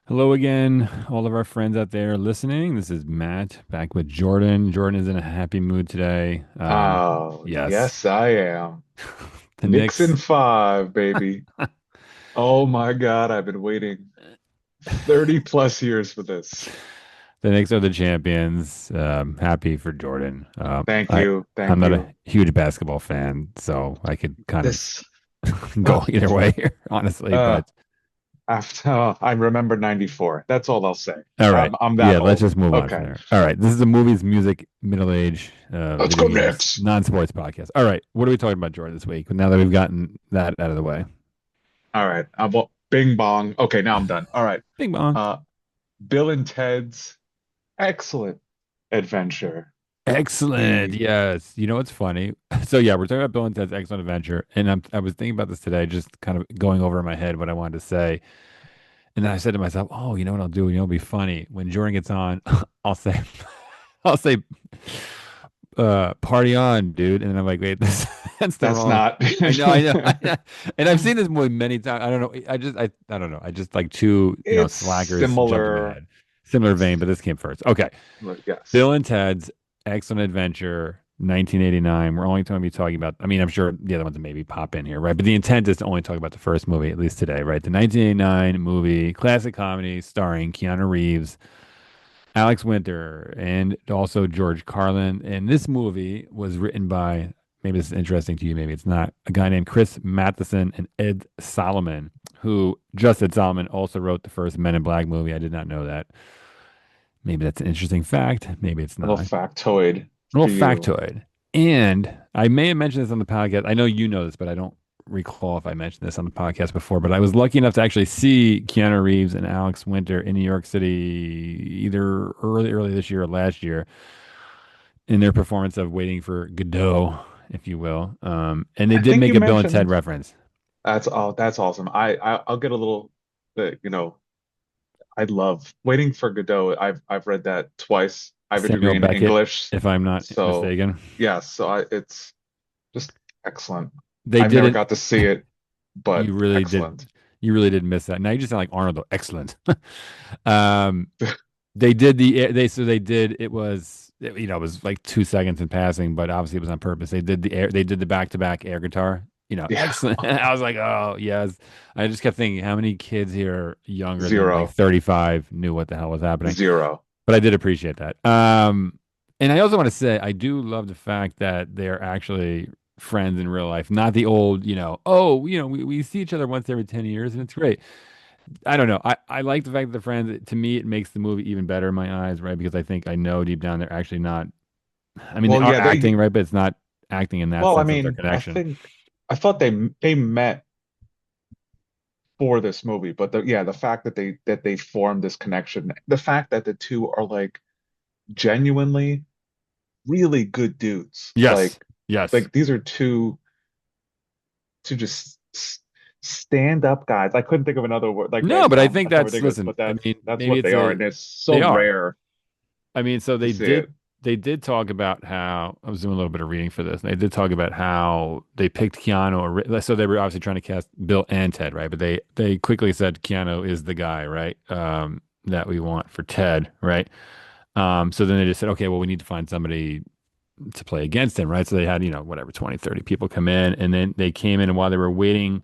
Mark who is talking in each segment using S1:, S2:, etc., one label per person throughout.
S1: Hello again, all of our friends out there listening. This is Matt back with Jordan. Jordan is in a happy mood today.
S2: Oh,
S1: Yes,
S2: yes, I am.
S1: the
S2: Knicks
S1: Knicks,
S2: in five, baby. Oh my God, I've been waiting 30 plus years for this.
S1: the Knicks are the champions. Happy for Jordan.
S2: Thank you.
S1: I'm
S2: Thank
S1: not a
S2: you.
S1: huge basketball fan, so I could kind of
S2: This,
S1: go
S2: uh,
S1: either way here, honestly.
S2: uh,
S1: But
S2: after I remember 94. That's all I'll say.
S1: all right,
S2: I'm
S1: yeah,
S2: that
S1: let's
S2: old.
S1: just move on from
S2: Okay.
S1: there. All right, this is the movies, music, middle age,
S2: Let's
S1: video
S2: go
S1: games,
S2: Knicks.
S1: non-sports podcast. All right, what are we talking about, Jordan, this week? Now that we've gotten that out of the way.
S2: All right. Bing bong. Okay, now I'm done. All right.
S1: Bing bong.
S2: Uh, Bill and Ted's excellent adventure.
S1: Excellent.
S2: The
S1: Yes. You know what's funny? So yeah, we're talking about Bill and Ted's Excellent Adventure, and I was thinking about this today, just kind of going over in my head what I wanted to say, and then I said to myself, "Oh, you know what I'll do? You know, it'll be funny when Jordan gets on. I'll say, I'll say, party on, dude," and then I'm like, "Wait, this that's the
S2: that's
S1: wrong."
S2: not.
S1: I know, and I've seen this movie many times. I don't know. I don't know. I just like two,
S2: It's
S1: slackers jumping
S2: similar.
S1: ahead. Similar vein, but this came first. Okay.
S2: Yes.
S1: Bill and Ted's Excellent Adventure, 1989. We're only going to be talking about, I mean, I'm sure the other ones will maybe pop in here, right? But the intent is to only talk about the first movie, at least today, right? The 1989 movie, classic comedy starring Keanu Reeves, Alex Winter, and also George Carlin. And this movie was written by, maybe this is interesting to you, maybe it's not, a guy named Chris Matheson and Ed Solomon, who just Ed Solomon also wrote the first Men in Black movie. I did not know that. Maybe that's an interesting fact. Maybe it's
S2: A little
S1: not.
S2: factoid
S1: A little
S2: for you.
S1: factoid. And I may have mentioned this on the podcast. I know you know this, but I don't recall if I mentioned this on the podcast before. But I was lucky enough to actually see Keanu Reeves and Alex Winter in New York City either early this year or last year in their performance of Waiting for Godot, if you will. And they
S2: I
S1: did
S2: think
S1: make
S2: you
S1: a Bill and Ted
S2: mentioned
S1: reference.
S2: that's awesome. I'll get a little bit, I love Waiting for Godot. I've read that twice. I have a
S1: Samuel
S2: degree in
S1: Beckett,
S2: English,
S1: if I'm not
S2: so
S1: mistaken.
S2: yeah, it's just excellent.
S1: They
S2: I've never
S1: didn't.
S2: got to see it, but
S1: You really did.
S2: excellent.
S1: You really did miss that. Now you just sound like Arnold, though. Excellent. um, They did they did it was it was like 2 seconds in passing, but obviously it was on purpose. They did the back-to-back air guitar.
S2: Yeah,
S1: Excellent. I was like, oh yes. I just kept thinking, how many kids here younger than like
S2: zero,
S1: 35 knew what the hell was happening?
S2: zero.
S1: But I did appreciate that. And I also want to say I do love the fact that they're actually friends in real life, not the old, oh, we see each other once every 10 years and it's great. I don't know. I like the fact that they're friends. To me, it makes the movie even better in my eyes, right? Because I think I know deep down they're actually not. I mean, they
S2: Well,
S1: are
S2: yeah,
S1: acting, right? But it's not acting in that
S2: well, I
S1: sense of their
S2: mean,
S1: connection.
S2: I thought they met for this movie, but the fact that they formed this connection, the fact that the two are like genuinely really good dudes,
S1: Yes, yes.
S2: like these are two just stand up guys. I couldn't think of another word. Like
S1: No, but I think
S2: that's not
S1: that's
S2: ridiculous,
S1: listen.
S2: but
S1: I mean,
S2: that's
S1: maybe
S2: what
S1: it's
S2: they are,
S1: a
S2: and it's so
S1: they are.
S2: rare
S1: I mean, so
S2: to see it.
S1: they did talk about how I was doing a little bit of reading for this. And they did talk about how they picked Keanu. So they were obviously trying to cast Bill and Ted, right? But they quickly said Keanu is the guy, right? That we want for Ted, right? So then they just said, okay, well, we need to find somebody to play against him, right? So they had, whatever, 20, 30 people come in, and then they came in, and while they were waiting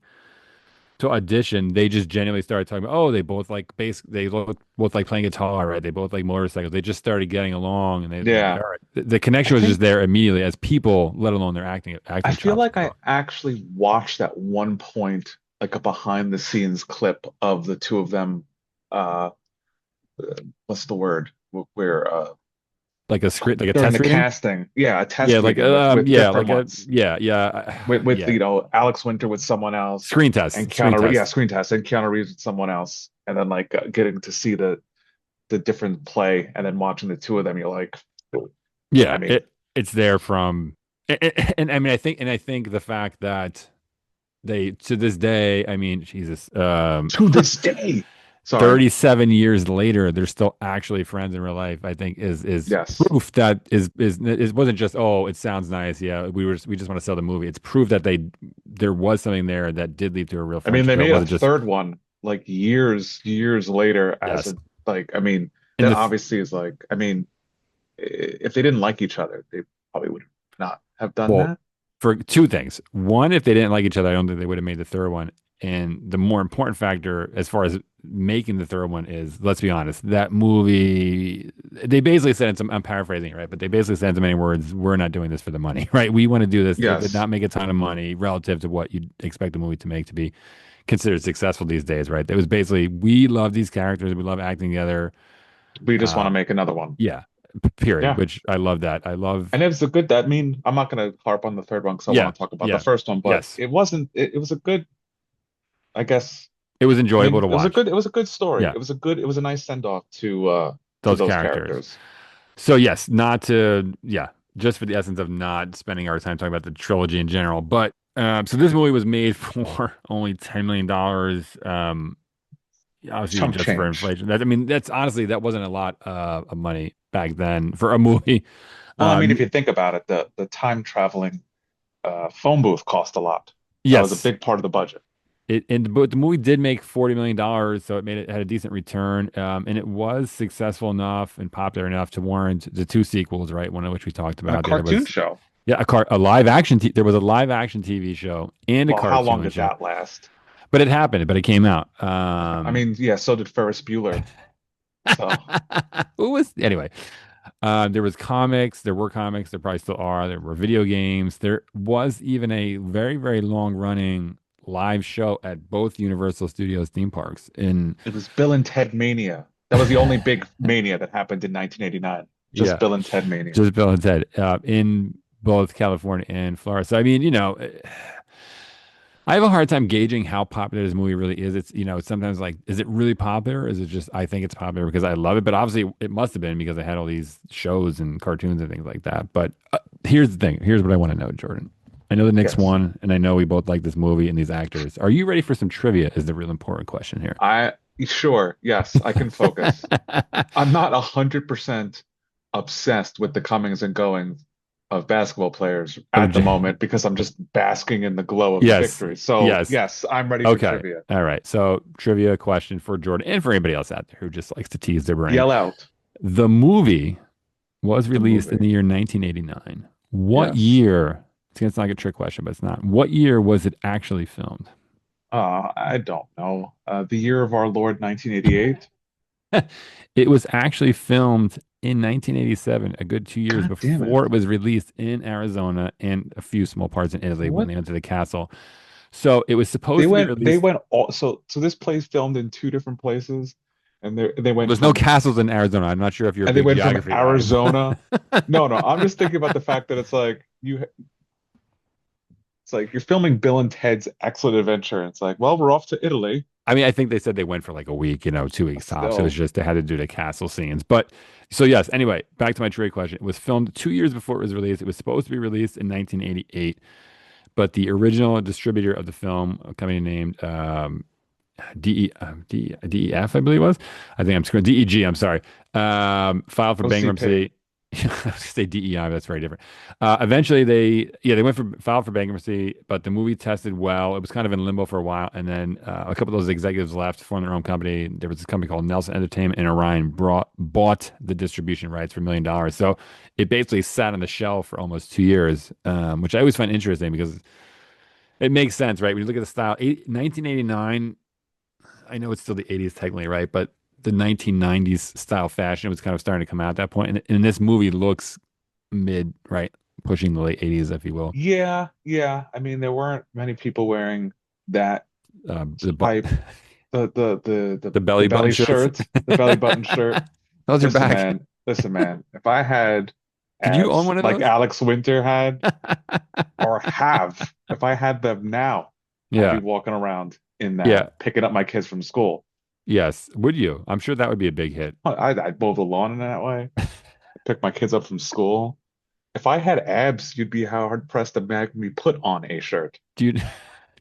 S1: to audition, they just genuinely started talking about, oh, they both like both like playing guitar, right? They both like motorcycles. They just started getting along, and they're like,
S2: Yeah,
S1: all right. The
S2: I
S1: connection was just
S2: think
S1: there immediately as people, let alone their
S2: I
S1: acting
S2: feel
S1: chops
S2: like
S1: as
S2: I
S1: well.
S2: actually watched at one point like a behind the scenes clip of the two of them. Uh, what's the word? Where
S1: Like a script, like a
S2: during
S1: test
S2: the
S1: reading.
S2: casting, yeah, a
S1: Yeah,
S2: test reading with
S1: yeah,
S2: different ones. With
S1: yeah.
S2: Alex Winter with someone else
S1: Screen
S2: and
S1: test, screen
S2: Keanu, yeah,
S1: test.
S2: screen test and Keanu Reeves with someone else, and then like getting to see the different play, and then watching the two of them, you're like, I
S1: Yeah,
S2: mean,
S1: it's there from, and I mean, I think the fact that they to this day, I mean, Jesus,
S2: to this day, sorry,
S1: 37 years later, they're still actually friends in real life. I think is
S2: yes,
S1: proof that is it wasn't just, oh, it sounds nice. Yeah, we just want to sell the movie. It's proof that there was something there that did lead to a real
S2: I mean,
S1: friendship.
S2: they
S1: It
S2: made a
S1: wasn't just
S2: third one like years later as
S1: Yes.
S2: a like I mean
S1: In
S2: that
S1: the
S2: obviously is like I mean if they didn't like each other, they probably would not have done
S1: Well,
S2: that.
S1: for two things. One, if they didn't like each other, I don't think they would have made the third one. And the more important factor, as far as making the third one, is let's be honest, that movie, they basically said, in some, I'm paraphrasing it, right? But they basically said in so many words, we're not doing this for the money, right? We want to do this. It did
S2: Yes.
S1: not make a ton of money relative to what you'd expect the movie to make to be considered successful these days, right? It was basically, we love these characters, we love acting together.
S2: We just want to
S1: Um,
S2: make another one.
S1: yeah, period.
S2: Yeah.
S1: Which I love that. I love,
S2: And it was a good that I mean, I'm not gonna harp on the third one because I
S1: yeah,
S2: want to talk about the
S1: yeah,
S2: first one, but
S1: yes.
S2: it wasn't it was a good, I guess
S1: It was
S2: I
S1: enjoyable
S2: mean
S1: to watch.
S2: it was a good story.
S1: Yeah,
S2: It was a nice send off to
S1: those
S2: those
S1: characters.
S2: characters.
S1: So yes, not to yeah, just for the essence of not spending our time talking about the trilogy in general. But so this movie was made for only $10 million. Obviously
S2: Chump
S1: adjusted for
S2: change.
S1: inflation. That I mean, that's honestly that wasn't a lot of money back then for a movie.
S2: Well, I mean,
S1: Um,
S2: if you think about it, the time traveling phone booth cost a lot. That was a
S1: yes,
S2: big part of the budget.
S1: but the movie did make $40 million, so it made it had a decent return, and it was successful enough and popular enough to warrant the two sequels, right? One of which we talked
S2: And a
S1: about. The other
S2: cartoon
S1: was
S2: show.
S1: yeah, a live action. There was a live action TV show and a
S2: Well, how long
S1: cartoon
S2: did
S1: show,
S2: that last?
S1: but it happened. But it came out.
S2: I mean, yeah, so did Ferris Bueller. So
S1: Who was anyway? There was comics. There were comics. There probably still are. There were video games. There was even a very long running live show at both Universal Studios theme parks. In
S2: it was Bill and Ted Mania. That was the only big mania that happened in 1989. Just
S1: yeah,
S2: Bill and Ted Mania.
S1: just Bill and Ted in both California and Florida. So I mean, I have a hard time gauging how popular this movie really is. It's, it's sometimes like, is it really popular? Is it just, I think it's popular because I love it, but obviously it must have been because I had all these shows and cartoons and things like that. But here's the thing. Here's what I want to know, Jordan. I know the next
S2: Yes.
S1: one, and I know we both like this movie and these actors. Are you ready for some trivia? Is the real important question here.
S2: I sure, yes, I can focus. I'm not 100% obsessed with the comings and goings of basketball players
S1: Oh,
S2: at the moment because I'm just basking in the glow of the
S1: yes.
S2: victory. So,
S1: Yes.
S2: yes, I'm ready for
S1: Okay.
S2: trivia.
S1: All right. So, trivia question for Jordan and for anybody else out there who just likes to tease their brain.
S2: Yell out
S1: The movie was
S2: the
S1: released in
S2: movie.
S1: the year 1989. What
S2: Yes.
S1: year? It's gonna sound like a trick question, but it's not. What year was it actually filmed?
S2: I don't know. The year of our Lord 1988.
S1: It was actually filmed in 1987, a good 2 years
S2: God damn it.
S1: before it was released in Arizona and a few small parts in Italy when
S2: What?
S1: they went to the castle. So it was supposed to be
S2: They
S1: released.
S2: went all so this place filmed in two different places and they
S1: Well,
S2: went
S1: there's no
S2: from
S1: castles in Arizona. I'm not sure if you're a big geography guy.
S2: Arizona. No, no, I'm just thinking about the fact that it's like you're filming Bill and Ted's Excellent Adventure. And it's like, well, we're off to Italy,
S1: I mean, I think they said they went for like a week, 2 weeks tops. It was
S2: still.
S1: just they had to do the castle scenes. But so yes, anyway, back to my trivia question. It was filmed 2 years before it was released. It was supposed to be released in 1988, but the original distributor of the film, a company named DEF, I believe it was. I think I'm screwing DEG. I'm sorry. Filed for
S2: OCP.
S1: bankruptcy. I was gonna say DEI, but that's very different. Eventually, they went for filed for bankruptcy, but the movie tested well. It was kind of in limbo for a while, and then a couple of those executives left, formed their own company. There was a company called Nelson Entertainment, and Orion bought the distribution rights for $1 million. So it basically sat on the shelf for almost 2 years, which I always find interesting because it makes sense, right? When you look at the style, 1989. I know it's still the 80s technically, right? But the 1990s style fashion was kind of starting to come out at that point. And this movie looks mid, right? Pushing the late 80s, if you will.
S2: Yeah, yeah. I mean, there weren't many people wearing that
S1: The
S2: type,
S1: the
S2: the
S1: belly button
S2: belly
S1: shirts.
S2: shirt, the belly button shirt.
S1: Those are back.
S2: Listen, man. If I had
S1: Did you own
S2: abs
S1: one of
S2: like
S1: those?
S2: Alex Winter had, or have, if I had them now, I'd be
S1: Yeah.
S2: walking around in that,
S1: Yeah.
S2: picking up my kids from school.
S1: Yes. Would you? I'm sure that would be a big hit.
S2: I'd mow the lawn in that way, pick my kids up from school. If I had abs, you'd be hard pressed to make me put on a shirt.
S1: Do you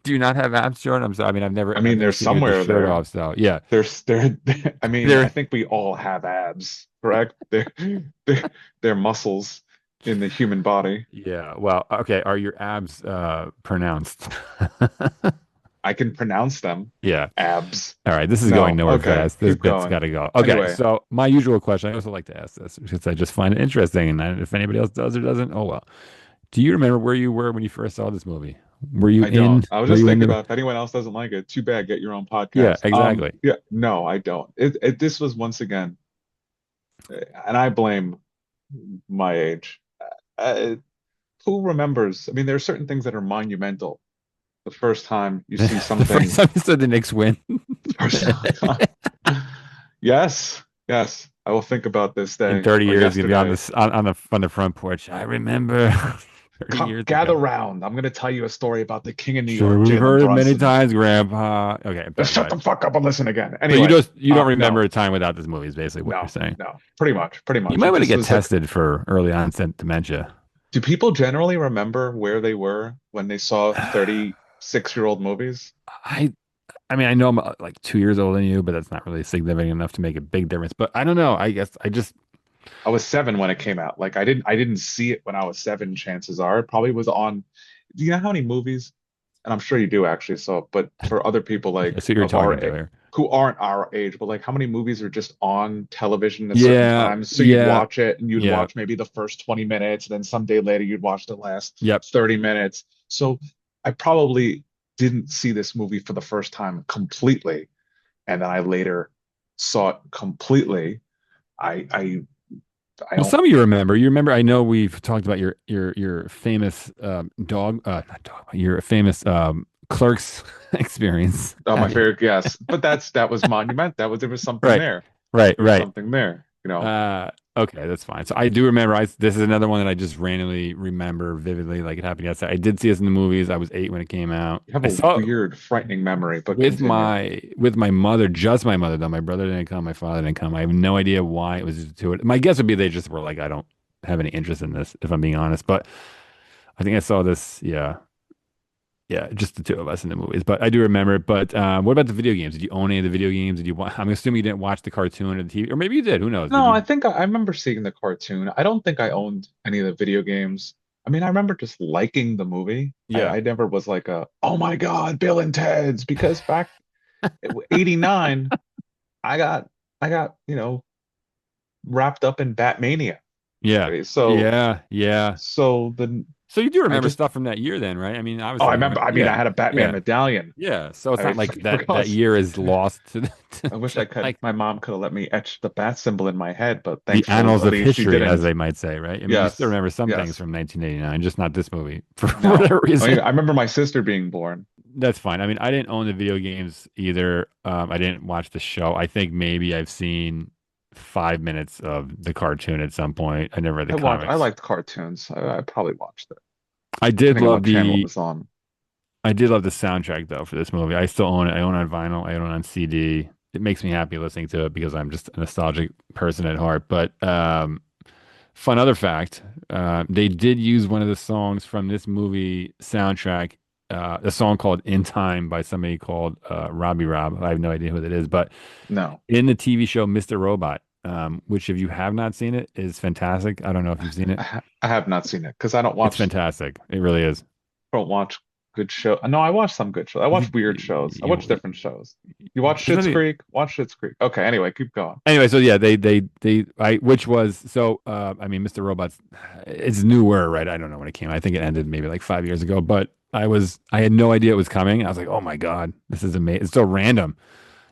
S1: do you not have abs, Jordan? I'm sorry. I mean,
S2: I
S1: I've
S2: mean,
S1: never
S2: they're
S1: seen you with the
S2: somewhere
S1: shirt
S2: there.
S1: off. So yeah.
S2: They're, I mean, I
S1: They're
S2: think we all have abs, correct? They're, they're muscles in the human body.
S1: yeah. Well, okay. Are your abs pronounced?
S2: I can pronounce them.
S1: Yeah.
S2: Abs.
S1: All right, this is going
S2: No.
S1: nowhere
S2: Okay,
S1: fast. This
S2: keep
S1: bit's got
S2: going.
S1: to go. Okay,
S2: Anyway,
S1: so my usual question, I also like to ask this because I just find it interesting, and if anybody else does or doesn't, oh well. Do you remember where you were when you first saw this movie? Were you
S2: I
S1: in?
S2: don't. I was
S1: Were
S2: just
S1: you in
S2: thinking
S1: the?
S2: about if anyone else doesn't like it, too bad. Get your own
S1: Yeah,
S2: podcast.
S1: exactly.
S2: Yeah, no, I don't. This was once again, and I blame my age. Uh, who remembers? I mean, there are certain things that are monumental. The first time you see
S1: The first
S2: something,
S1: time you saw the Knicks win.
S2: the first time. Yes, yes, I will think about this
S1: In
S2: day
S1: 30
S2: or
S1: years, you'll be on
S2: yesterday.
S1: this on the front porch. I remember 30
S2: Come,
S1: years
S2: gather
S1: ago.
S2: round. I'm going to tell you a story about the King of New
S1: Sure,
S2: York,
S1: we've
S2: Jalen
S1: heard it many
S2: Brunson.
S1: times, Grandpa. Okay,
S2: Just
S1: sorry, go
S2: shut
S1: ahead.
S2: the fuck up and listen again.
S1: So
S2: Anyway,
S1: you don't remember
S2: no,
S1: a time without this movie is basically what you're
S2: no,
S1: saying.
S2: no. Pretty much, pretty
S1: You
S2: much.
S1: might
S2: It
S1: want to
S2: just
S1: get
S2: was like,
S1: tested for early onset dementia.
S2: do people generally remember where they were when they saw 36-year-old movies?
S1: I I mean, I know I'm like 2 years older than you, but that's not really significant enough to make a big difference. But I don't know. I guess I just
S2: I was 7 when it came out. Like I didn't see it when I was 7, chances are. It probably was on. Do you know how many movies? And I'm sure you do actually. So, but for other people
S1: I
S2: like
S1: see what you're
S2: of
S1: talking
S2: our
S1: about here.
S2: who aren't our age, but like how many movies are just on television at certain
S1: Yeah,
S2: times? So you'd
S1: yeah,
S2: watch it and you'd
S1: yeah.
S2: watch maybe the first 20 minutes, and then some day later you'd watch the last
S1: Yep.
S2: 30 minutes. So I probably didn't see this movie for the first time completely, and then I later saw it completely. I I I
S1: Well,
S2: don't.
S1: some of you remember. You remember. I know we've talked about your famous dog, not dog, your famous Clerks experience.
S2: Oh, my
S1: Have you?
S2: favorite, yes, but that was monument. That was there was something
S1: Right,
S2: there.
S1: right,
S2: There was
S1: right.
S2: something there. You know,
S1: Uh, okay, that's fine. So I do remember. This is another one that I just randomly remember vividly, like it happened yesterday. I did see this in the movies. I was 8 when it came out.
S2: you have
S1: I
S2: a
S1: saw it
S2: weird, frightening memory, but
S1: with
S2: continue.
S1: my mother, just my mother though. My brother didn't come, my father didn't come. I have no idea why it was just to it. My guess would be they just were like, I don't have any interest in this, if I'm being honest. But I think I saw this, yeah, yeah, just the two of us in the movies. But I do remember it. But what about the video games? Did you own any of the video games? Did you? I'm assuming you didn't watch the cartoon or the TV, or maybe you did. Who knows? Did
S2: No, I
S1: you?
S2: think I remember seeing the cartoon. I don't think I owned any of the video games. I mean, I remember just liking the movie. I,
S1: Yeah,
S2: I never was like oh my God, Bill and Ted's, because back in '89, I got wrapped up in Batmania.
S1: yeah,
S2: Okay, so
S1: yeah, yeah.
S2: so the
S1: So you do
S2: I
S1: remember
S2: just
S1: stuff from that year then, right? I mean,
S2: oh, I
S1: obviously,
S2: remember. I mean, I
S1: yeah,
S2: had a Batman
S1: yeah,
S2: medallion.
S1: yeah. So it's
S2: I
S1: not like that
S2: forgot.
S1: year is lost to,
S2: I wish I could.
S1: like
S2: My mom could have let me etch the bat symbol in my head, but
S1: the annals of
S2: thankfully she
S1: history, as
S2: didn't.
S1: they might say, right? I mean, you still
S2: Yes,
S1: remember some things
S2: yes.
S1: from 1989, just not this movie for
S2: No.
S1: whatever
S2: I mean,
S1: reason.
S2: I remember my sister being born.
S1: That's fine. I mean, I didn't own the video games either. I didn't watch the show. I think maybe I've seen 5 minutes of the cartoon at some point. I never read the
S2: I
S1: comics.
S2: liked cartoons. I probably watched it,
S1: I did
S2: depending on
S1: love
S2: what channel it
S1: the
S2: was on.
S1: I did love the soundtrack though for this movie. I still own it. I own it on vinyl. I own it on CD. It makes me happy listening to it because I'm just a nostalgic person at heart. But fun other fact, they did use one of the songs from this movie soundtrack, a song called "In Time" by somebody called Robbie Rob. I have no idea who that is, but
S2: No,
S1: in the TV show Mr. Robot, which if you have not seen it is fantastic. I don't know if you've seen it.
S2: I have not seen it because
S1: It's fantastic. It really is.
S2: I don't watch good show. No, I watch some good shows. I
S1: You,
S2: watch weird shows. I watch
S1: you,
S2: different shows. You watch
S1: there's
S2: Schitt's
S1: nothing.
S2: Creek? Watch Schitt's Creek. Okay, anyway, keep going.
S1: Anyway, so yeah, I which was so I mean Mr. Robot's it's newer, right? I don't know when it came. I think it ended maybe like 5 years ago, but I had no idea it was coming. I was like, "Oh my God, this is amazing." It's so random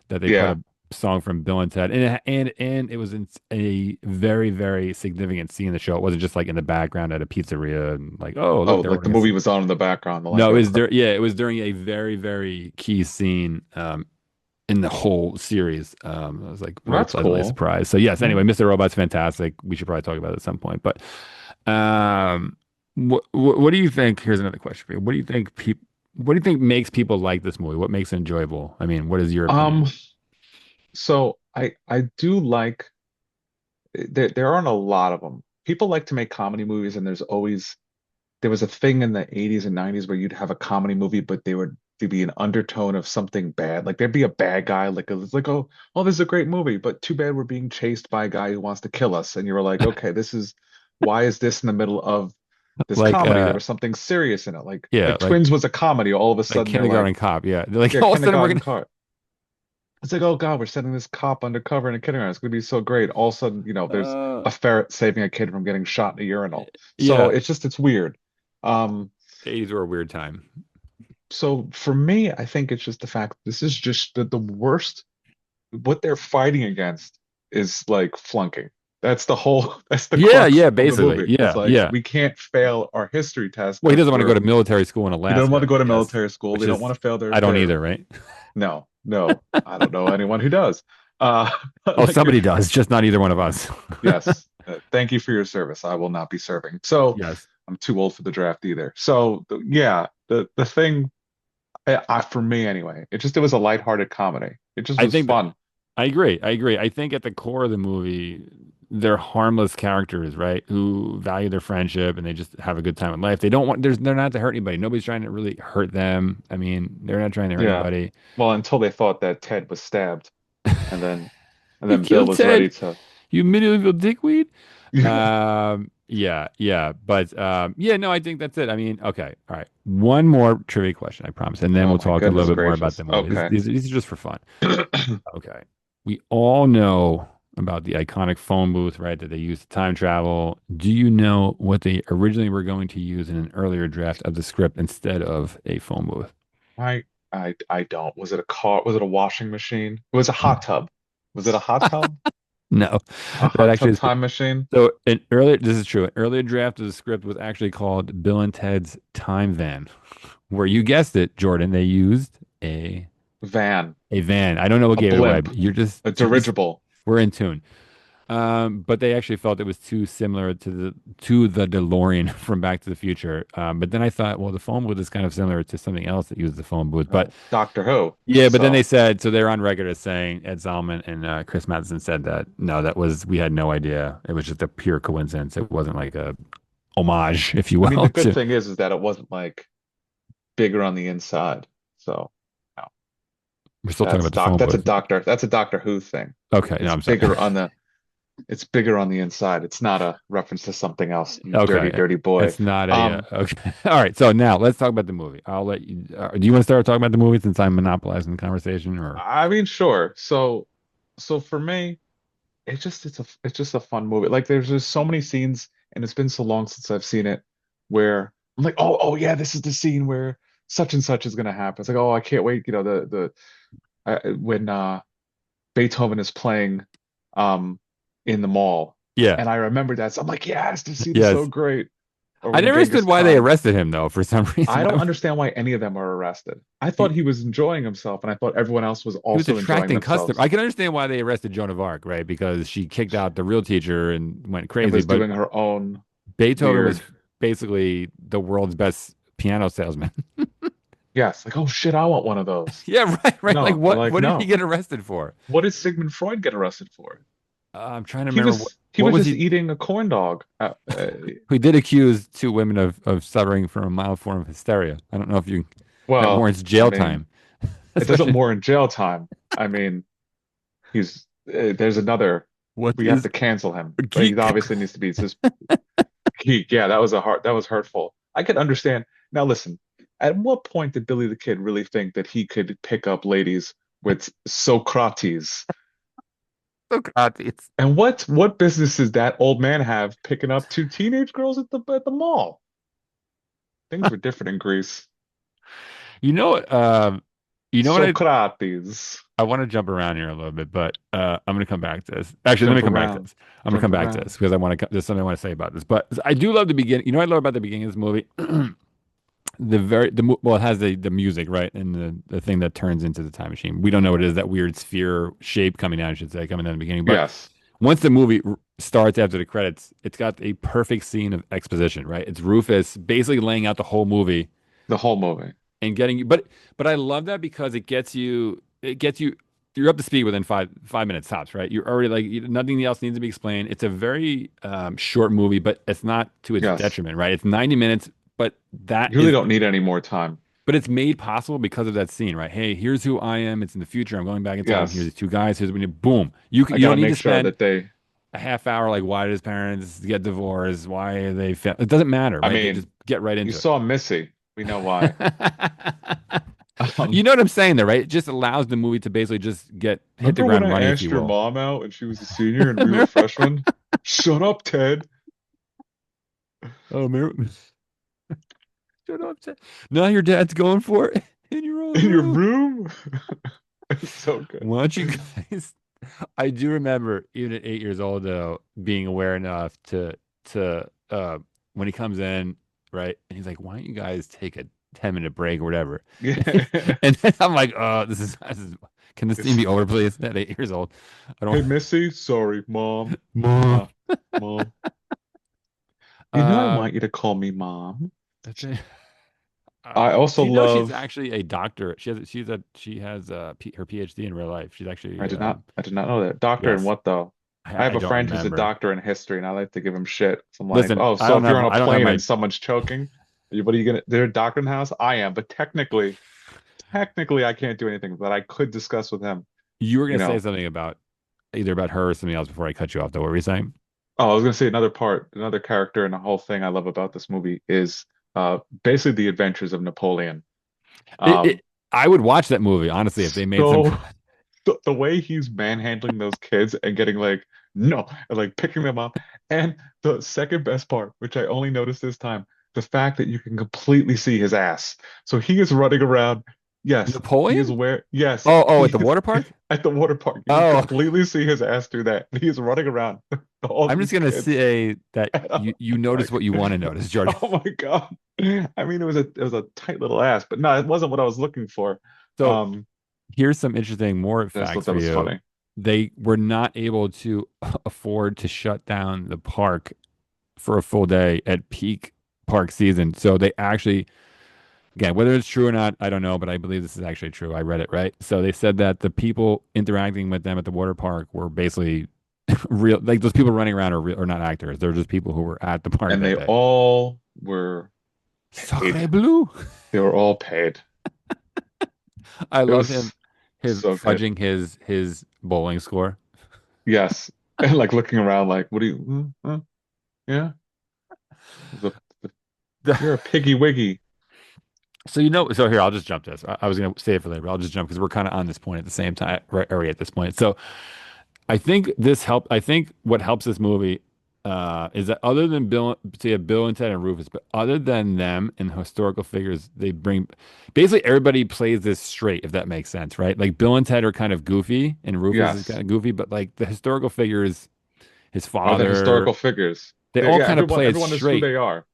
S1: that they put
S2: Yeah.
S1: a song from Bill and Ted, and it was in a very very significant scene in the show. It wasn't just like in the background at a pizzeria and like, "Oh,
S2: Oh,
S1: look, they're
S2: like the
S1: ordering
S2: movie was on in the background. Like,
S1: No, it was there. Yeah, it was during a very, very key scene in the whole series. I was like
S2: well,
S1: very
S2: that's
S1: pleasantly
S2: cool.
S1: surprised. So yes,
S2: Yeah.
S1: anyway, Mr. Robot's fantastic. We should probably talk about it at some point. But what do you think? Here's another question for you. What do you think makes people like this movie? What makes it enjoyable? I mean, what is your opinion?
S2: Um, so I do like there aren't a lot of them. People like to make comedy movies, and there was a thing in the 80s and 90s where you'd have a comedy movie, but there'd be an undertone of something bad. Like there'd be a bad guy, it's like, oh, this is a great movie, but too bad we're being chased by a guy who wants to kill us. And you were like, okay, why is this in the middle of this
S1: Like
S2: comedy. There was something serious in it.
S1: yeah,
S2: Like Twins was a comedy. All of a
S1: like
S2: sudden they're
S1: Kindergarten
S2: like,
S1: Cop. Yeah, they're like
S2: yeah,
S1: all of a sudden we're
S2: kindergarten
S1: gonna.
S2: cop. It's like, oh God, we're sending this cop undercover in a kindergarten. It's gonna be so great. All of a sudden, there's
S1: Uh,
S2: a ferret saving a kid from getting shot in a urinal. So
S1: yeah,
S2: it's weird. Um,
S1: '80s were a weird time.
S2: so for me, I think it's just the fact this is just the worst. What they're fighting against is like flunking. That's the
S1: Yeah,
S2: crux
S1: yeah,
S2: of the
S1: basically,
S2: movie. It's
S1: yeah,
S2: like
S1: yeah.
S2: we can't fail our history test
S1: Well, he
S2: because
S1: doesn't want to go to military school in
S2: they don't want
S1: Alaska,
S2: to go
S1: I
S2: to
S1: guess,
S2: military school.
S1: which
S2: They don't
S1: is
S2: want to fail
S1: I don't
S2: their
S1: either, right?
S2: no, no. I don't know anyone who does.
S1: Oh,
S2: Like
S1: somebody does, just not either one of us.
S2: yes. Thank you for your service. I will not be serving. So
S1: Yes,
S2: I'm too old for the draft either. So yeah, the thing for me anyway, it was a lighthearted comedy. It just
S1: I
S2: was
S1: think that
S2: fun.
S1: I agree. I agree. I think at the core of the movie, they're harmless characters, right? Who value their friendship and they just have a good time in life. They don't want they're not to hurt anybody. Nobody's trying to really hurt them. I mean, they're not trying to hurt
S2: Yeah.
S1: anybody.
S2: Well, until they thought that Ted was stabbed, and then
S1: You
S2: Bill
S1: killed
S2: was ready
S1: Ted,
S2: to.
S1: you medieval dickweed. Yeah, yeah, but yeah, no, I think that's it. I mean, okay, all right. One more trivia question, I promise, and then
S2: Oh
S1: we'll
S2: my
S1: talk a
S2: goodness
S1: little bit more about
S2: gracious.
S1: the movie.
S2: Okay.
S1: These are just for fun. Okay. We all know about the iconic phone booth, right, that they used to time travel. Do you know what they originally were going to use in an earlier draft of the script instead of a phone booth?
S2: I don't. Was it a car? Was it a washing machine? It was a hot tub. Was it a hot tub?
S1: No,
S2: A
S1: that
S2: hot
S1: actually
S2: tub
S1: is
S2: time machine?
S1: so this is true. An earlier draft of the script was actually called Bill and Ted's Time Van, where you guessed it, Jordan, they used
S2: Van.
S1: a van. I don't know what
S2: A
S1: gave it away,
S2: blimp.
S1: but
S2: A
S1: you're just
S2: dirigible.
S1: we're in tune. But they actually felt it was too similar to the DeLorean from Back to the Future. But then I thought, well, the phone booth is kind of similar to something else that uses the phone booth. But
S2: Doctor Who.
S1: yeah, but then they
S2: So
S1: said so they're on record as saying Ed Solomon and Chris Matheson said that no, that was we had no idea. It was just a pure coincidence. It wasn't like a homage, if you
S2: I mean
S1: will,
S2: the good
S1: to
S2: thing is that it wasn't like bigger on the inside. So no.
S1: we're still talking about the phone booth.
S2: That's a Doctor Who thing.
S1: Okay, no,
S2: It's
S1: I'm sorry.
S2: bigger on the it's bigger on the inside. It's not a reference to something else, you dirty,
S1: Okay,
S2: dirty boy.
S1: it's not a
S2: Um,
S1: okay. All right, so now let's talk about the movie. I'll let you. Do you want to start talking about the movie since I'm monopolizing the conversation, or
S2: I mean, sure. So for me, it's just a fun movie. Like there's just so many scenes, and it's been so long since I've seen it, where I'm like, oh yeah, this is the scene where such and such is gonna happen. It's like, oh, I can't wait. When Beethoven is playing, um, in the mall,
S1: yeah,
S2: and I remember that. So I'm like, yes, this scene is so
S1: yes.
S2: great. Or
S1: I
S2: when
S1: never understood
S2: Genghis
S1: why they
S2: Khan.
S1: arrested him though. For some reason,
S2: I don't understand why any of them are arrested. I thought
S1: he,
S2: he was enjoying himself, and I thought everyone else was
S1: he was
S2: also enjoying
S1: attracting custom.
S2: themselves
S1: I can understand why they arrested Joan of Arc, right? Because she kicked out the real teacher and went
S2: and
S1: crazy.
S2: was
S1: But
S2: doing her own
S1: Beethoven was
S2: weird.
S1: basically the world's best piano salesman.
S2: Yes, like, oh shit, I want one of those.
S1: Yeah, right, right. Like
S2: No, they're like,
S1: what did he
S2: no.
S1: get arrested for?
S2: What did Sigmund Freud get arrested for?
S1: I'm trying to remember
S2: He
S1: what
S2: was
S1: was
S2: just
S1: he.
S2: eating a corn dog.
S1: We did accuse two women of suffering from a mild form of hysteria. I don't know if you that
S2: Well,
S1: warrants
S2: I
S1: jail
S2: mean,
S1: time,
S2: it doesn't
S1: especially
S2: warrant jail time. I mean, there's another.
S1: what
S2: We have
S1: is
S2: to cancel him. Right? He
S1: geek.
S2: obviously needs to be just yeah, that was hurtful. I could understand. Now listen, at what point did Billy the Kid really think that he could pick up ladies with Socrates?
S1: Socrates.
S2: And what business does that old man have picking up two teenage girls at the mall? Things were different in Greece.
S1: You know what? You know what?
S2: Socrates.
S1: I want to jump around here a little bit, but I'm going to come back to this. Actually, let me
S2: Jump
S1: come back to
S2: around,
S1: this. I'm going to come
S2: jump
S1: back to
S2: around.
S1: this because I want to. There's something I want to say about this. But I do love the beginning. You know what I love about the beginning of this movie? Well, it has the music right, and the thing that turns into the time machine. We don't know what it is. That weird sphere shape coming out, I should say, coming out in the beginning. But
S2: Yes,
S1: once the movie starts after the credits, it's got a perfect scene of exposition. Right? It's Rufus basically laying out the whole movie
S2: the whole movie.
S1: and getting you. But I love that because it gets you. It gets you. You're up to speed within 5 minutes tops, right? You're already like nothing else needs to be explained. It's a very short movie, but it's not to its
S2: Yes,
S1: detriment, right? It's 90 minutes, but that
S2: you really
S1: is
S2: don't need any more time.
S1: but it's made possible because of that scene, right? Hey, here's who I am. It's in the future. I'm going back in time. Here's
S2: Yes,
S1: these two guys. Here's when you boom.
S2: I
S1: You
S2: got to
S1: don't need
S2: make
S1: to
S2: sure
S1: spend
S2: that they
S1: a half hour like why did his parents get divorced? Why are they it doesn't matter,
S2: I
S1: right? They just
S2: mean,
S1: get right
S2: you
S1: into it.
S2: saw Missy. We know why.
S1: You
S2: Um,
S1: know what I'm saying there, right? It just allows the movie to basically just get hit the
S2: remember when
S1: ground
S2: I
S1: running, if
S2: asked
S1: you
S2: your
S1: will.
S2: mom out and she was a senior and we were freshmen? Shut up, Ted.
S1: Oh, shut up. Now your dad's going for it in your own
S2: In your
S1: room.
S2: room? It's so good.
S1: Why don't you guys? I do remember, even at 8 years old, though, being aware enough to when he comes in, right, and he's like, "Why don't you guys take a 10-minute break or whatever?"
S2: Yeah.
S1: And then I'm like, this is. Can this scene
S2: It's,
S1: be over, please?" At 8 years old, I don't.
S2: hey, Missy, sorry, mom.
S1: Mom.
S2: Uh, mom. You know I
S1: Um,
S2: want you to call me mom.
S1: that's it.
S2: I also
S1: Do you know she's
S2: love.
S1: actually a doctor? She has her PhD in real life. She's actually
S2: I did not know that. Doctor in
S1: yes.
S2: what though? I
S1: I
S2: have a
S1: don't
S2: friend who's a
S1: remember.
S2: doctor in history, and I like to give him shit. So I'm like,
S1: Listen,
S2: oh, so if you're on a
S1: I don't have
S2: plane
S1: my.
S2: and someone's choking, what are you gonna? They're a doctor in the house. I am, but technically, I can't do anything. But I could discuss with him.
S1: You were
S2: You
S1: gonna say
S2: know.
S1: something about either about her or something else before I cut you off. Though, what were you saying?
S2: Oh, I was gonna say another part, another character, and the whole thing I love about this movie is basically the adventures of Napoleon.
S1: It,
S2: Um,
S1: it, I would watch that movie honestly if they made some.
S2: so the way he's manhandling those kids and getting like no and like picking them up, and the second best part, which I only noticed this time, the fact that you can completely see his ass. So he is running around. Yes, he is
S1: Napoleon?
S2: where. Yes,
S1: Oh,
S2: he
S1: at the
S2: is
S1: water park?
S2: at the water park. You can
S1: Oh,
S2: completely see his ass through that. He is running around all
S1: I'm just
S2: these
S1: gonna
S2: kids.
S1: say that
S2: And I'm
S1: you notice
S2: like,
S1: what you want to notice, Jordan.
S2: oh my God. I mean, it was a tight little ass, but no, it wasn't what I was looking for.
S1: So
S2: Um,
S1: here's some interesting more
S2: I just thought
S1: facts
S2: that
S1: for
S2: was
S1: you.
S2: funny.
S1: They were not able to afford to shut down the park for a full day at peak park season. So they actually, again, whether it's true or not, I don't know, but I believe this is actually true. I read it right. So they said that the people interacting with them at the water park were basically real, like those people running around are real, are not actors. They're just people who were at the park
S2: And
S1: that
S2: they
S1: day.
S2: all were paid.
S1: Sacre bleu.
S2: They were all paid.
S1: I
S2: It
S1: love him,
S2: was
S1: his
S2: so good.
S1: fudging his bowling score.
S2: Yes. And like looking around like, what do you, yeah, the, you're a piggy wiggy.
S1: So so here I'll just jump this. I was gonna say it for later, but I'll just jump because we're kind of on this point at the same time, right? Area at this point. So I think this helped. I think what helps this movie is that other than Bill, so you have Bill and Ted and Rufus, but other than them and historical figures, they bring basically everybody plays this straight, if that makes sense, right? Like Bill and Ted are kind of goofy, and Rufus is
S2: Yes.
S1: kind of goofy, but like the historical figures, his
S2: Are the
S1: father,
S2: historical figures.
S1: they
S2: They,
S1: all
S2: yeah,
S1: kind of play it
S2: everyone is who
S1: straight.
S2: they are.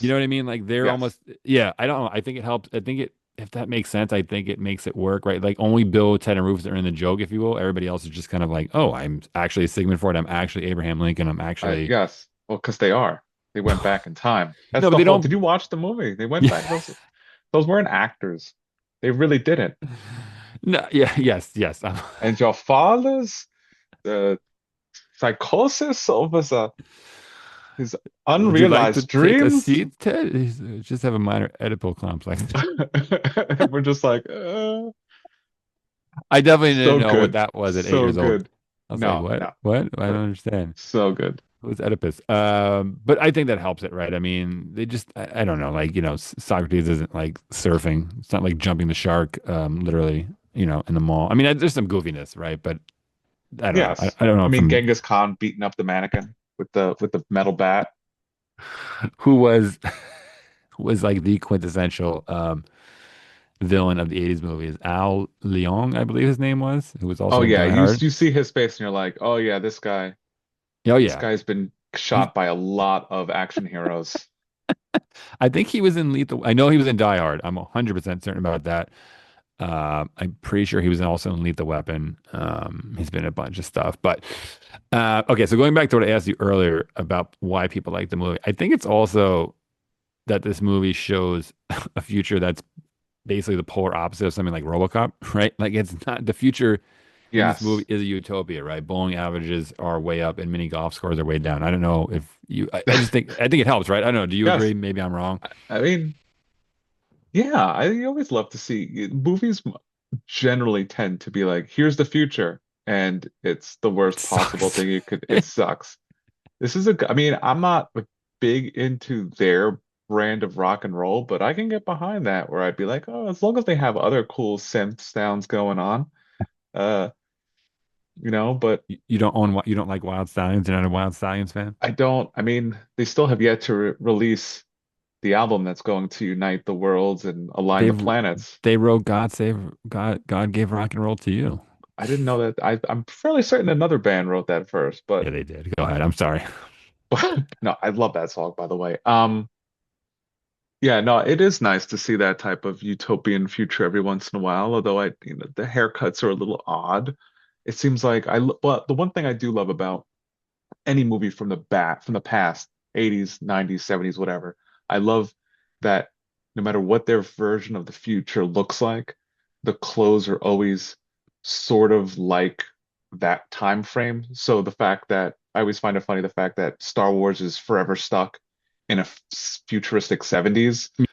S1: You
S2: Yes.
S1: know what I mean? Like they're
S2: Yes.
S1: almost, yeah, I don't know. I think it helps. I think it, if that makes sense, I think it makes it work, right? Like only Bill, Ted, and Rufus are in the joke, if you will. Everybody else is just kind of like, oh, I'm actually Sigmund Freud. I'm actually Abraham Lincoln. I'm actually,
S2: Yes. Well, because they are. They went back in time. That's
S1: no, but
S2: the
S1: they
S2: whole.
S1: don't,
S2: Did you watch the movie? They went back.
S1: yeah,
S2: Those weren't actors. They really didn't.
S1: no, yeah, yes, yes.
S2: And your father's the psychosis of his
S1: Would you like to
S2: unrealized
S1: take a
S2: dreams.
S1: seat, Ted? Just have a minor Oedipal complex.
S2: We're just like,
S1: I definitely didn't
S2: so
S1: know what
S2: good.
S1: that was at eight
S2: So
S1: years old.
S2: good.
S1: I was like,
S2: No,
S1: what?
S2: no.
S1: What? I don't
S2: But
S1: understand.
S2: so good.
S1: Who's Oedipus? But I think that helps it, right? I mean, they just, I don't know, like, Socrates isn't like surfing. It's not like jumping the shark, literally, in the mall. I mean, there's some goofiness, right? But I don't know.
S2: Yes.
S1: I don't
S2: I
S1: know
S2: mean,
S1: from
S2: Genghis Khan beating up the mannequin with the metal bat.
S1: who was, who was like the quintessential, villain of the 80s movies. Al Leong, I believe his name was, who was
S2: Oh
S1: also in
S2: yeah,
S1: Die
S2: you
S1: Hard.
S2: you see his face and you're like, oh yeah,
S1: Oh,
S2: this
S1: yeah.
S2: guy's been
S1: He's,
S2: shot by a lot of action heroes.
S1: I think he was in Lethal. I know he was in Die Hard. I'm 100% certain about that. I'm pretty sure he was also in Lethal Weapon. He's been in a bunch of stuff. But okay, so going back to what I asked you earlier about why people like the movie, I think it's also that this movie shows a future that's basically the polar opposite of something like RoboCop, right? Like it's not the future in this movie
S2: Yes.
S1: is a utopia, right? Bowling averages are way up and mini golf scores are way down. I don't know if I just think it helps, right? I don't know. Do you agree?
S2: Yes.
S1: Maybe I'm wrong.
S2: I mean, yeah, I always love to see movies generally tend to be like, here's the future. and it's the
S1: It
S2: worst possible
S1: sucks.
S2: thing you could. It sucks. I mean, I'm not like, big into their brand of rock and roll, but I can get behind that where I'd be like, oh, as long as they have other cool synth sounds going on, uh, but
S1: You don't you don't like Wild Stallions. You're not a Wild Stallions fan.
S2: I don't, I mean, they still have yet to re release the album that's going to unite the worlds and align the
S1: They've
S2: planets.
S1: they wrote God Save God gave rock and roll to you.
S2: I didn't know that. I'm fairly certain another band wrote that first,
S1: Yeah, they did. Go ahead. I'm sorry.
S2: but no, I love that song, by the way. Yeah, no, it is nice to see that type of utopian future every once in a while, although the haircuts are a little odd. It seems like well, the one thing I do love about any movie from the past, 80s, 90s, 70s, whatever, I love that no matter what their version of the future looks like, the clothes are always sort of like that time frame. So the fact that I always find it funny the fact that Star Wars is forever stuck in a futuristic 70s. So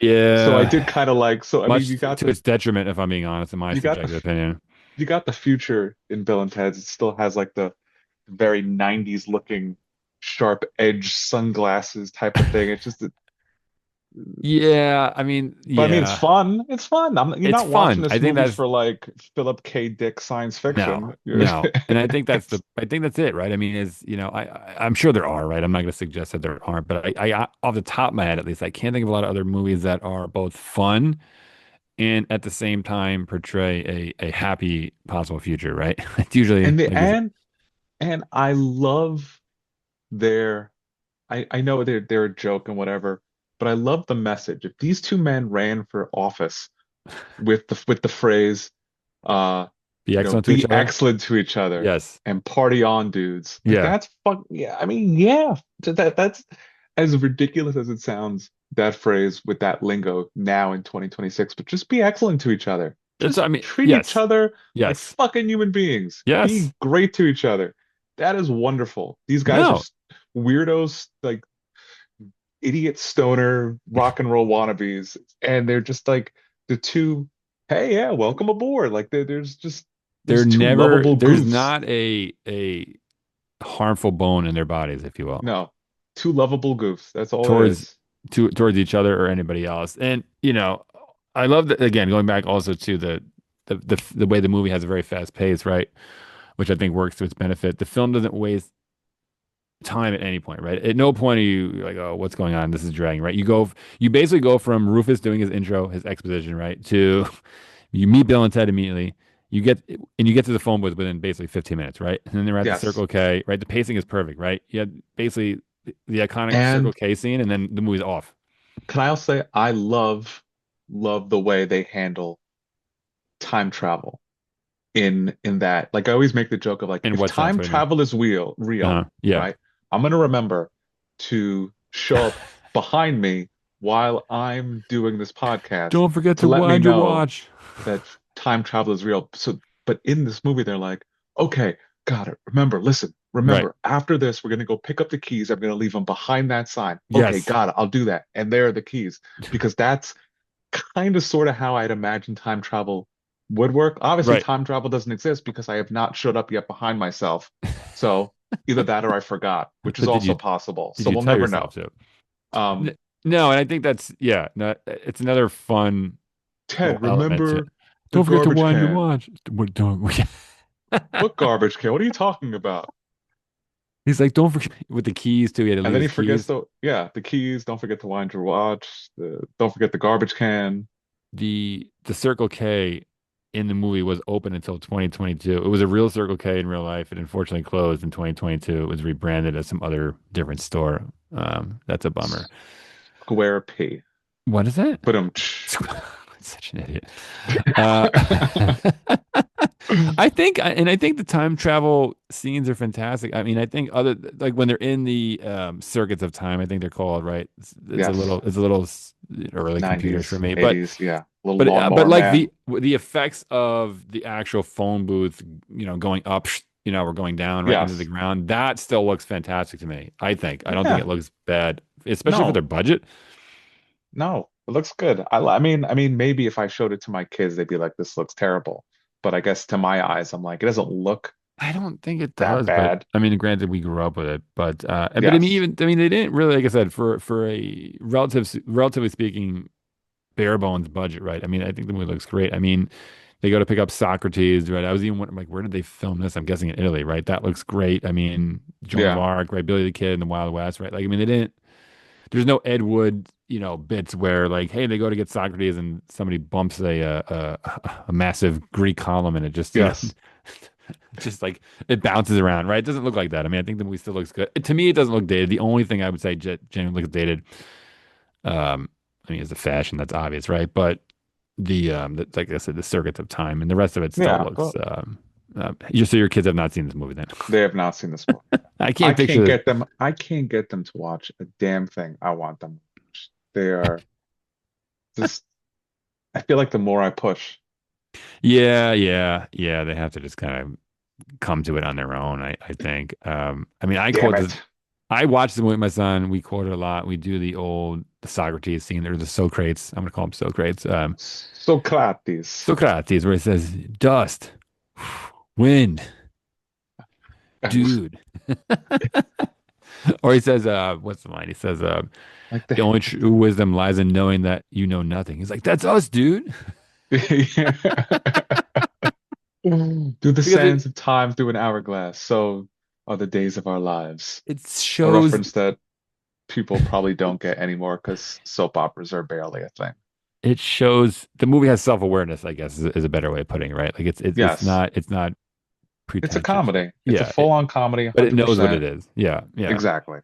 S2: I
S1: Yeah,
S2: did kind of like so I mean
S1: much to its detriment, if I'm being honest, in my
S2: you got the
S1: subjective opinion.
S2: you got the future in Bill and Ted's. It still has like the very 90s looking sharp edge sunglasses type of thing. It's just
S1: Yeah, I mean,
S2: but I mean it's
S1: yeah,
S2: fun. It's fun. You're
S1: it's
S2: not watching
S1: fun. I
S2: this
S1: think
S2: movie
S1: that's
S2: for like Philip K. Dick science
S1: no,
S2: fiction.
S1: no, and I think that's
S2: It's
S1: I think that's it, right? I mean, is I'm sure there are, right? I'm not going to suggest that there aren't, but I off the top of my head, at least, I can't think of a lot of other movies that are both fun and at the same time portray a happy possible future, right? It's usually
S2: and the
S1: like this.
S2: and I love their I know they're a joke and whatever, but I love the message. If these two men ran for office with the phrase
S1: Be excellent to each
S2: be
S1: other.
S2: excellent to each other
S1: Yes.
S2: and party on, dudes. Like
S1: Yeah.
S2: that's fuck yeah. I mean, yeah. That's as ridiculous as it sounds, that phrase with that lingo now in 2026, but just be excellent to each other.
S1: It's,
S2: Just
S1: I mean,
S2: treat each
S1: yes.
S2: other like
S1: Yes.
S2: fucking human beings.
S1: Yes.
S2: Be great to each other. That is wonderful. These guys are
S1: No,
S2: weirdos, like idiot stoner rock and roll wannabes, and they're just like the two, hey, yeah, welcome aboard. Like there's two lovable
S1: there's
S2: goofs.
S1: not a harmful bone in their bodies, if you will,
S2: No, two lovable goofs. That's all it
S1: towards
S2: is.
S1: towards each other or anybody else. And I love that again, going back also to the way the movie has a very fast pace, right? Which I think works to its benefit. The film doesn't waste time at any point, right? At no point are you like, oh, what's going on? This is dragging, right? You basically go from Rufus doing his intro, his exposition, right, to you meet Bill and Ted immediately. You get to the phone booth within basically 15 minutes, right? And then they're at the
S2: Yes.
S1: Circle K, right? The pacing is perfect, right? You had basically the iconic Circle
S2: And
S1: K scene, and then the movie's off.
S2: can I also say I love the way they handle time travel in that. Like I always make the joke of like
S1: In
S2: if
S1: what sense?
S2: time
S1: What do you mean?
S2: travel is real,
S1: Yeah.
S2: right? I'm gonna remember to show up behind me while I'm doing this podcast
S1: Don't forget
S2: to
S1: to
S2: let me
S1: wind your
S2: know
S1: watch.
S2: that time travel is real. So, but in this movie, they're like, okay, got it. Remember, listen,
S1: Right.
S2: remember, after this, we're gonna go pick up the keys. I'm gonna leave them behind that sign. Okay,
S1: Yes.
S2: got it. I'll do that. And there are the keys because that's kind of sort of how I'd imagine time travel would work. Obviously,
S1: Right.
S2: time travel doesn't exist because I have not showed up yet behind myself. So either that or I forgot, which is
S1: But
S2: also possible.
S1: did
S2: So
S1: you
S2: we'll
S1: tell
S2: never
S1: yourself
S2: know.
S1: to?
S2: Um,
S1: No, and I think that's yeah. No, it's another fun little
S2: Ted,
S1: element to.
S2: remember the
S1: Don't forget to
S2: garbage
S1: wind your
S2: can.
S1: watch. What don't?
S2: What garbage can? What are you talking about?
S1: He's like, don't forget with the keys too. He had to
S2: And
S1: leave
S2: then he
S1: his
S2: forgets
S1: keys.
S2: the keys. Don't forget to wind your watch. Don't forget the garbage can.
S1: The Circle K in the movie was open until 2022. It was a real Circle K in real life. It unfortunately closed in 2022. It was rebranded as some other different store. That's a bummer.
S2: Square P.
S1: What is that?
S2: But
S1: Such an idiot. Uh, I think the time travel scenes are fantastic. I mean, I think other like when they're in the circuits of time, I think they're called right.
S2: yes,
S1: it's a little early computers for
S2: 90s,
S1: me,
S2: 80s, yeah. Little
S1: but
S2: lawnmower
S1: like
S2: man.
S1: the effects of the actual phone booth, going up, or going down right into the
S2: Yes.
S1: ground, that still looks fantastic to me. I don't think
S2: Yeah.
S1: it looks bad, especially for their
S2: No,
S1: budget.
S2: no. It looks good. I mean, maybe if I showed it to my kids, they'd be like, "This looks terrible." But I guess to my eyes, I'm like, it doesn't look.
S1: I don't think it
S2: that
S1: does, but
S2: bad.
S1: I mean, granted, we grew up with it, but I mean,
S2: Yes.
S1: I mean, they didn't really, like I said, for a relatively speaking, bare bones budget, right? I mean, I think the movie looks great. I mean, they go to pick up Socrates, right? I was even wondering, like, where did they film this? I'm guessing in Italy, right? That looks great. I mean, Joan of
S2: Yeah.
S1: Arc, right? Billy the Kid in the Wild West, right? Like, I mean, they didn't. There's no Ed Wood, bits where like, hey, they go to get Socrates and somebody bumps a massive Greek column and it just,
S2: Yes.
S1: just like it bounces around, right? It doesn't look like that. I mean, I think the movie still looks good. To me, it doesn't look dated. The only thing I would say genuinely looks dated, I mean, is the fashion. That's obvious, right? But like I said, the circuits of time and the rest of it still
S2: Yeah.
S1: looks.
S2: But
S1: Just so your kids have not seen this movie, then
S2: they have not seen this movie.
S1: I can't picture this.
S2: I can't get them to watch a damn thing I want them to watch. They are just, I feel like the more I push,
S1: Yeah, yeah, yeah. They have to just kind of come to it on their own. I think. I mean,
S2: damn it.
S1: I watched the movie with my son. We quote it a lot. We do the Socrates scene. There's the Socrates. I'm gonna call him Socrates.
S2: Socrates.
S1: Socrates, where he says, "Dust, wind, dude," or he says, "What's the line?" He says,
S2: Like
S1: "The only true wisdom lies in knowing that you know nothing." He's like, "That's us, dude."
S2: Do the
S1: Because
S2: sands of time through an hourglass, so are the days of our lives.
S1: it
S2: A
S1: shows
S2: reference that people probably don't get anymore because soap operas are barely a thing.
S1: the movie has self-awareness, I guess, is a better way of putting it, right? Like
S2: Yes,
S1: it's not
S2: it's a
S1: pretentious.
S2: comedy. It's a
S1: Yeah,
S2: full-on comedy,
S1: but it knows what
S2: 100%.
S1: it is. Yeah, yeah.
S2: Exactly.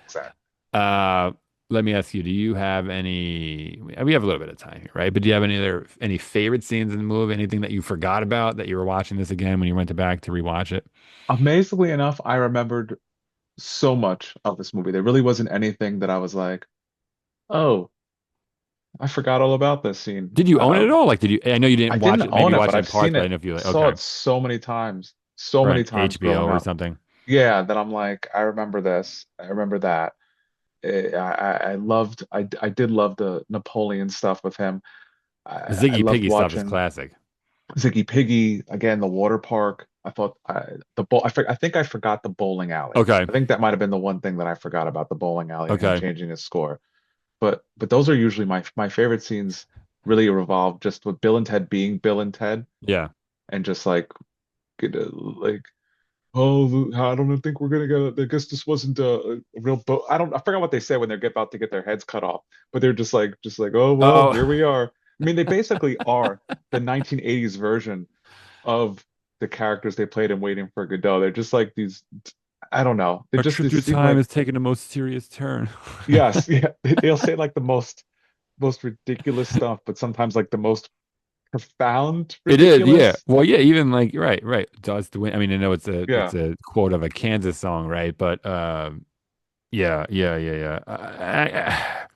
S2: Exactly.
S1: Uh, Let me ask you, do you have we have a little bit of time here, right? But do you have any favorite scenes in the movie? Anything that you forgot about that you were watching this again when you went back to rewatch it?
S2: Amazingly enough, I remembered so much of this movie. There really wasn't anything that I was like, oh, I forgot all about this scene.
S1: Did you own it at all? Like, I know you
S2: I
S1: didn't watch
S2: didn't
S1: it, maybe
S2: own
S1: you
S2: it,
S1: watched
S2: but
S1: it in
S2: I've
S1: parts,
S2: seen
S1: but I
S2: it,
S1: didn't know if you like,
S2: saw
S1: okay,
S2: it so
S1: or
S2: many
S1: on
S2: times
S1: HBO
S2: growing
S1: or
S2: up.
S1: something.
S2: Yeah, that I'm like, I remember this, I remember that. I did love the Napoleon stuff with him.
S1: The
S2: I
S1: Ziggy
S2: loved
S1: Piggy stuff is
S2: watching
S1: classic.
S2: Ziggy Piggy again, the water park. I thought I think I forgot the bowling alley.
S1: Okay,
S2: I think that might have been the one thing that I forgot about the bowling alley and him
S1: okay,
S2: changing his score. But those are usually my favorite scenes. Really revolve just with Bill and Ted being Bill and Ted,
S1: yeah.
S2: and just like like oh, I don't think we're gonna get. I guess this wasn't a real boat. I forgot what they said when they're about to get their heads cut off, but they're just like, oh well,
S1: Oh,
S2: here we are. I mean, they basically are the 1980s version of the characters they played in Waiting for Godot. They're just like these. I don't know.
S1: our
S2: They
S1: trip through
S2: seem
S1: time
S2: like
S1: is taking a most serious turn.
S2: yes, yeah. They'll say like the most ridiculous stuff, but sometimes like the most profound
S1: It is, yeah.
S2: ridiculous.
S1: Well, yeah, even like right, right. Does the wind? I mean, I know it's
S2: Yeah.
S1: a quote of a Kansas song, right? But yeah, yeah, yeah, yeah.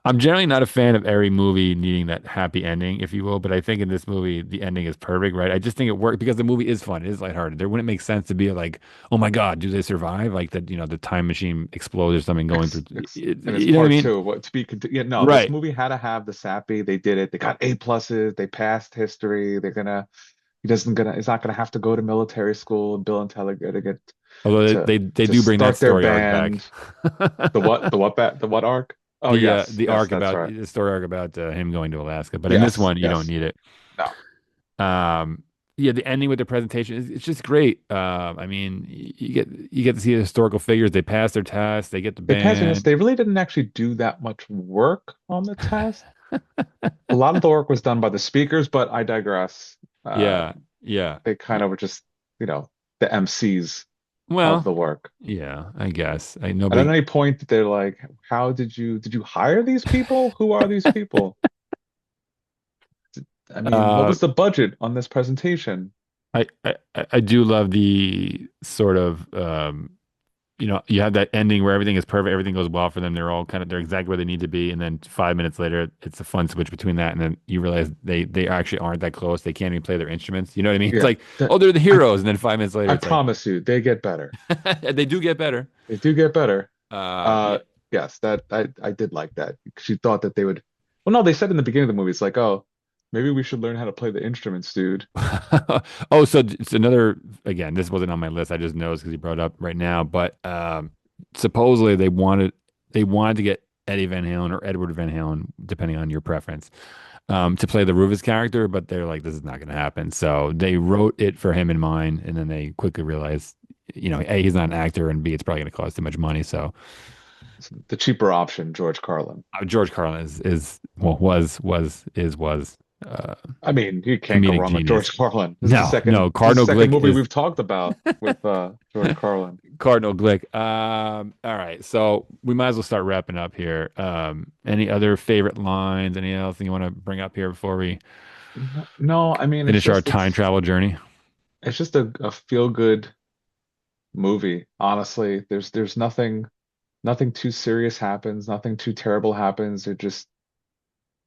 S1: I'm generally not a fan of every movie needing that happy ending, if you will. But I think in this movie, the ending is perfect, right? I just think it worked because the movie is fun. It is lighthearted. There wouldn't make sense to be like, oh my God, do they survive? Like that, the time machine explodes or something going through.
S2: And it's
S1: You know what I
S2: part
S1: mean?
S2: two. What to be yeah, no, this
S1: Right.
S2: movie had to have the sappy. They did it. They got A pluses. They passed history. He's not gonna have to go to military school. And Bill and Ted are gonna get
S1: Although
S2: to
S1: they do bring that
S2: start their
S1: story arc back.
S2: band. The what arc? Oh yes,
S1: The
S2: yes,
S1: arc
S2: that's
S1: about
S2: right.
S1: the story arc about him going to Alaska, but in this
S2: Yes,
S1: one you don't
S2: yes.
S1: need it.
S2: No.
S1: Um, yeah, the ending with the presentation is it's just great. I mean, you get to see the historical figures. They pass their test. They get the
S2: They passed this.
S1: band.
S2: They really didn't actually do that much work on the test. A lot of the work was done by the speakers, but I digress.
S1: Yeah, yeah.
S2: They kind of were just, you know, the MCs of
S1: Well,
S2: the work.
S1: yeah. I guess I
S2: And at
S1: nobody.
S2: any point, they're like, "How did you hire these people? Who are these people? I mean, what
S1: Uh,
S2: was the budget on this presentation?"
S1: I do love the sort of you have that ending where everything is perfect, everything goes well for them. They're exactly where they need to be, and then 5 minutes later, it's a fun switch between that, and then you realize they actually aren't that close. They can't even play their instruments. You know what I mean? It's
S2: Yeah,
S1: like, oh, they're the
S2: I
S1: heroes, and then 5 minutes later,
S2: I
S1: it's like
S2: promise you, they get better.
S1: they do get better.
S2: They do get better.
S1: Yeah,
S2: Yes, that I did like that. She thought that they would. Well, no, they said in the beginning of the movie, it's like, oh. Maybe we should learn how to play the instruments, dude.
S1: Oh, so it's another, again, this wasn't on my list. I just noticed because he brought it up right now. But supposedly they wanted to get Eddie Van Halen or Edward Van Halen, depending on your preference, to play the Rufus character, but they're like, this is not going to happen. So they wrote it for him in mind, and then they quickly realized, A, he's not an actor, and B, it's probably going to cost too much money. So
S2: It's the cheaper option, George Carlin.
S1: George Carlin is well was
S2: I mean, you can't go
S1: comedic
S2: wrong with
S1: genius.
S2: George Carlin.
S1: No, no,
S2: This is the
S1: Cardinal
S2: second
S1: Glick
S2: movie
S1: is
S2: we've talked about with George Carlin.
S1: Cardinal Glick. All right, so we might as well start wrapping up here. Any other favorite lines? Anything else you want to bring up here before we
S2: No, no, I mean
S1: finish our time travel journey?
S2: it's just a feel good movie. Honestly, there's nothing too serious happens, nothing too terrible happens. They're just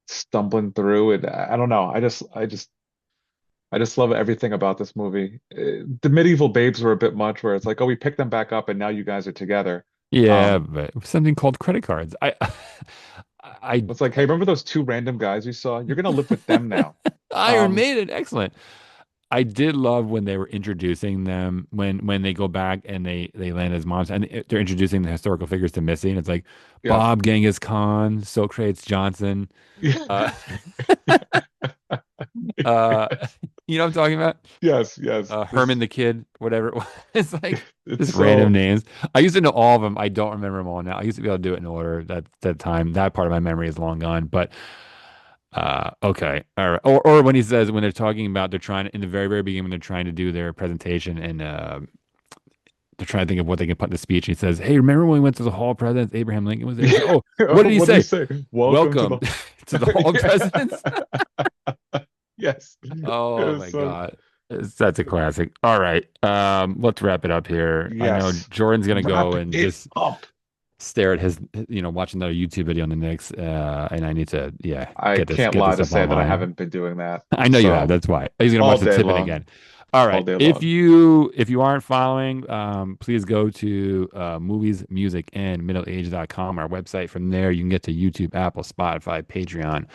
S2: stumbling through it. I don't know. I just love everything about this movie. The medieval babes were a bit much, where it's like, oh, we picked them back up and now you guys are together.
S1: Yeah,
S2: Um,
S1: but something called credit cards. I
S2: it's like, hey, remember those two random guys you saw? You're gonna live with them now.
S1: Iron
S2: Um,
S1: Maiden, excellent. I did love when they were introducing them when they go back and they land as moms and they're introducing the historical figures to Missy and it's like
S2: yeah.
S1: Bob Genghis Khan, Socrates Johnson, uh, uh, you know what I'm talking about?
S2: Yes, yes.
S1: Herman the Kid, whatever it was. It's like
S2: It's
S1: just random
S2: so
S1: names. I used to know all of them. I don't remember them all now. I used to be able to do it in order. That time, that part of my memory is long gone. But okay, all right. Or when he says when they're talking about they're trying in the very beginning when they're trying to do their presentation and they're trying to think of what they can put in the speech. He says, "Hey, remember when we went to the Hall of Presidents? Abraham Lincoln was there." He said, oh, what did he
S2: what did he
S1: say?
S2: say? Welcome to
S1: Welcome
S2: the
S1: to the Hall of Presidents.
S2: Yes. It
S1: Oh
S2: was
S1: my
S2: so
S1: God. That's a classic. All right. Let's wrap it up here. I know
S2: yes.
S1: Jordan's gonna
S2: Wrap
S1: go and
S2: it
S1: just
S2: up.
S1: stare at his, watch another YouTube video on the Knicks. And I need to, yeah,
S2: I can't
S1: get this
S2: lie to
S1: stuff
S2: say that I
S1: online.
S2: haven't been doing that.
S1: I know you have.
S2: So
S1: That's why. He's gonna
S2: all
S1: watch the
S2: day
S1: tipping
S2: long,
S1: again. All
S2: all
S1: right.
S2: day
S1: If
S2: long.
S1: you aren't following, please go to movies, music, and middleage.com, our website. From there, you can get to YouTube, Apple, Spotify, Patreon.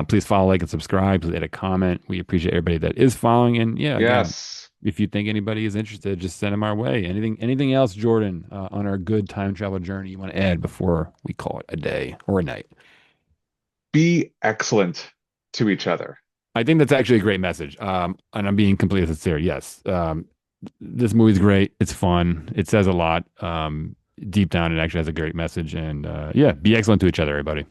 S1: Please follow, like, and subscribe. Please add a comment. We appreciate everybody that is following. And yeah, again,
S2: Yes.
S1: if you think anybody is interested, just send them our way. Anything else, Jordan, on our good time travel journey you want to add before we call it a day or a night?
S2: Be excellent to each other.
S1: I think that's actually a great message. And I'm being completely sincere. Yes. This movie's great. It's fun. It says a lot. Deep down, it actually has a great message. And yeah, be excellent to each other, everybody.